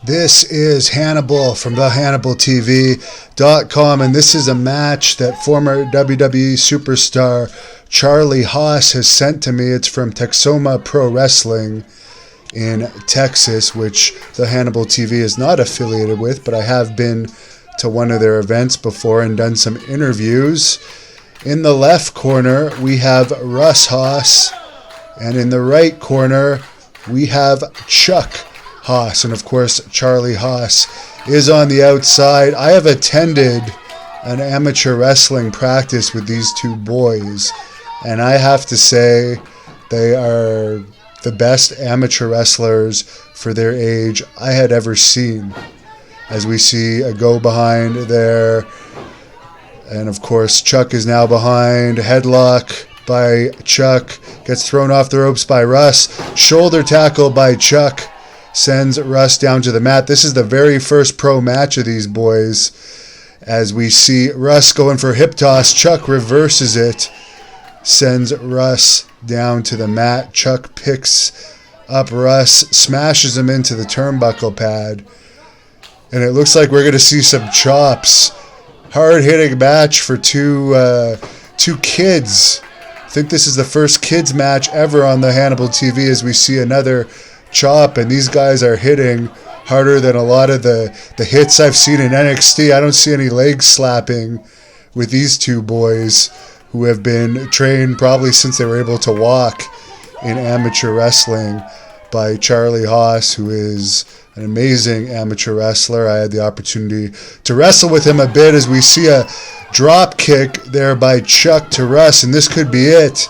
This is Hannibal from thehannibaltv.com, and this is a match that former WWE superstar Charlie Haas has sent to me. It's from Texoma Pro Wrestling in Texas, which the Hannibal TV is not affiliated with, but I have been to one of their events before and done some interviews. In the left corner, we have Russ Haas, and in the right corner, we have Chuck Haas, and of course Charlie Haas is on the outside. I have attended an amateur wrestling practice with these two boys, and I have to say they are the best amateur wrestlers for their age I had ever seen. As we see a go behind there, and of course Chuck is now behind. Headlock by Chuck, gets thrown off the ropes by Russ. Shoulder tackle by Chuck sends Russ down to the mat. This is the very first pro match of these boys. As we see Russ going for a hip toss, Chuck reverses it, sends Russ down to the mat. Chuck picks up Russ, smashes him into the turnbuckle pad, and it looks like we're going to see some chops. Hard-hitting match for two kids. I think this is the first kids match ever on the Hannibal TV, as we see another chop, and these guys are hitting harder than a lot of the hits I've seen in NXT. I don't see any leg slapping with these two boys who have been trained probably since they were able to walk in amateur wrestling by Charlie Haas, who is an amazing amateur wrestler. I had the opportunity to wrestle with him a bit, as we see a drop kick there by Chuck to Russ, and this could be it,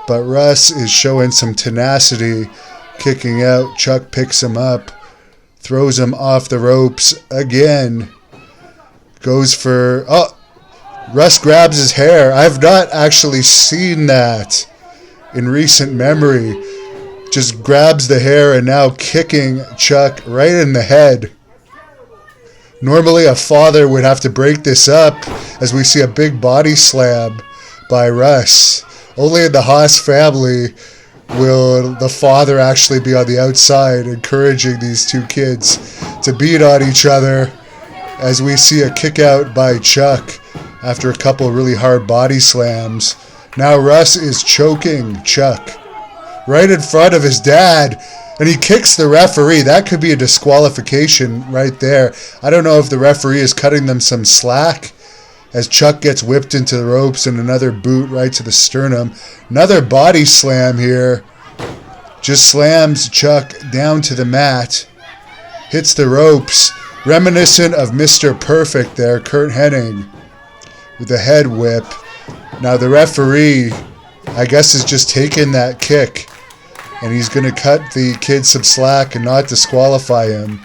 but Russ is showing some tenacity, kicking out. Chuck picks him up, throws him off the ropes again, goes for, Russ grabs his hair. I've not actually seen that in recent memory. Just grabs the hair and now kicking Chuck right in the head. Normally a father would have to break this up, as we see a big body slam by Russ. Only in the Haas family will the father actually be on the outside encouraging these two kids to beat on each other, as we see a kick out by Chuck after a couple really hard body slams. Now Russ is choking Chuck right in front of his dad, and he kicks the referee. That could be a disqualification right there. I don't know if the referee is cutting them some slack, as Chuck gets whipped into the ropes, and another boot right to the sternum. Another body slam here. Just slams Chuck down to the mat. Hits the ropes. Reminiscent of Mr. Perfect there, Kurt Hennig, with the head whip. Now the referee, I guess, is just taking that kick, and he's going to cut the kid some slack and not disqualify him.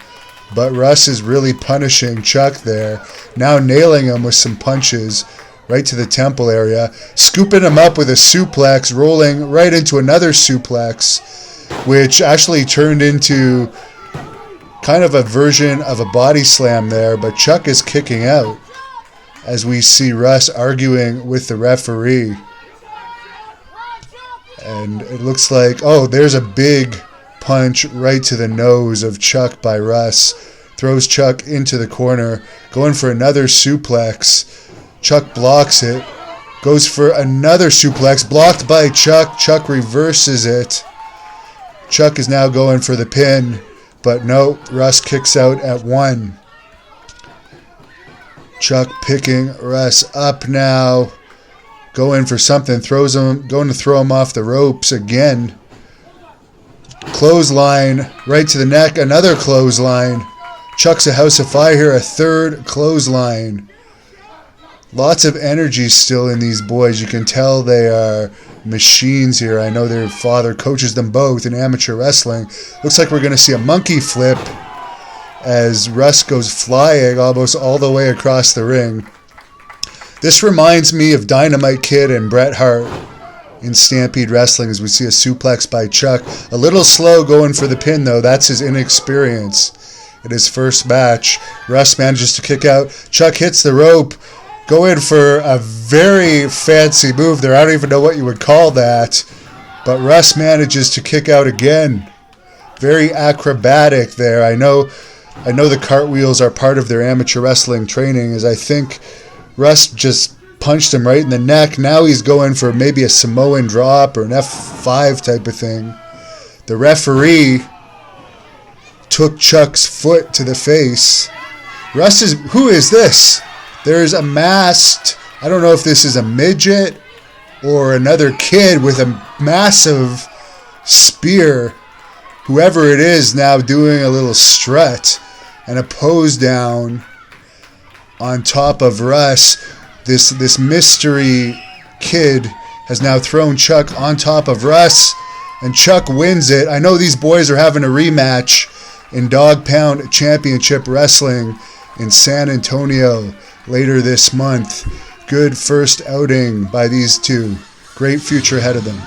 But Russ is really punishing Chuck there, now nailing him with some punches right to the temple area, scooping him up with a suplex, rolling right into another suplex, which actually turned into kind of a version of a body slam there, but Chuck is kicking out, as we see Russ arguing with the referee. And it looks like, there's a big punch right to the nose of Chuck by Russ. Throws Chuck into the corner, going for another suplex. Chuck blocks it, goes for another suplex, blocked by Chuck. Chuck reverses it. Chuck is now going for the pin, but no, Russ kicks out at 1. Chuck picking Russ up now, going for something, going to throw him off the ropes again. Clothesline right to the neck, another clothesline. Chuck's a house of fire here, a third clothesline. Lots of energy still in these boys. You can tell they are machines here. I know their father coaches them both in amateur wrestling. Looks like we're going to see a monkey flip as Russ goes flying almost all the way across the ring. This reminds me of Dynamite Kid and Bret Hart in Stampede Wrestling, as we see a suplex by Chuck. A little slow going for the pin, though. That's his inexperience in his first match. Russ manages to kick out. Chuck hits the rope, going for a very fancy move there. I don't even know what you would call that, but Russ manages to kick out again. Very acrobatic there. I know I know the cartwheels are part of their amateur wrestling training, as I think Russ just punched him right in the neck. Now he's going for maybe a Samoan drop or an F5 type of thing. The referee took Chuck's foot to the face. Who is this? There's a masked, I don't know if this is a midget or another kid with a massive spear. Whoever it is now doing a little strut and a pose down on top of Russ. This mystery kid has now thrown Chuck on top of Russ, and Chuck wins it. I know these boys are having a rematch in Dog Pound Championship Wrestling in San Antonio later this month. Good first outing by these two. Great future ahead of them.